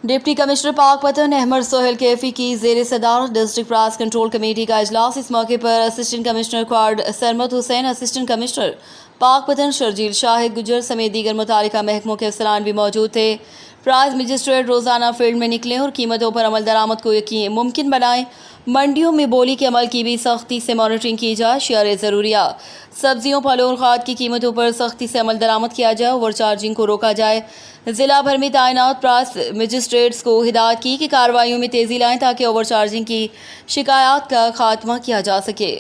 Deputy commissioner Pakpattan Ahmad Sohail Kaifi की जेर सदारत डिस्ट्रिक्ट प्राइस कंट्रोल कमेटी का इजलास। इस मौके पर असिस्टेंट कमिश्नर क्वाड सरमत हुसैन, असिस्टेंट कमिश्नर पाकपतन शर्जील शाहिद गुजर समेत दीगर मुतालिका महकमों के अफसरान भी मौजूद थे। प्राइस मजिस्ट्रेट रोजाना फील्ड में निकलें और कीमतों पर अमल दरामद को यकीन मुमकिन बनाएं। मंडियों में बोली के अमल की भी सख्ती से मॉनिटरिंग की जाए। शियार ज़रूरिया सब्जियों, फलों और खाद की कीमतों पर सख्ती से अमल दरामद किया जाए। ओवर चार्जिंग को रोका जाए। जिला भर में तैनात प्राइस मजिस्ट्रेट्स को हिदायत की कि कार्रवाइयों में तेजी लाएं ताकि ओवर चार्जिंग की शिकायत का खात्मा किया जा सके।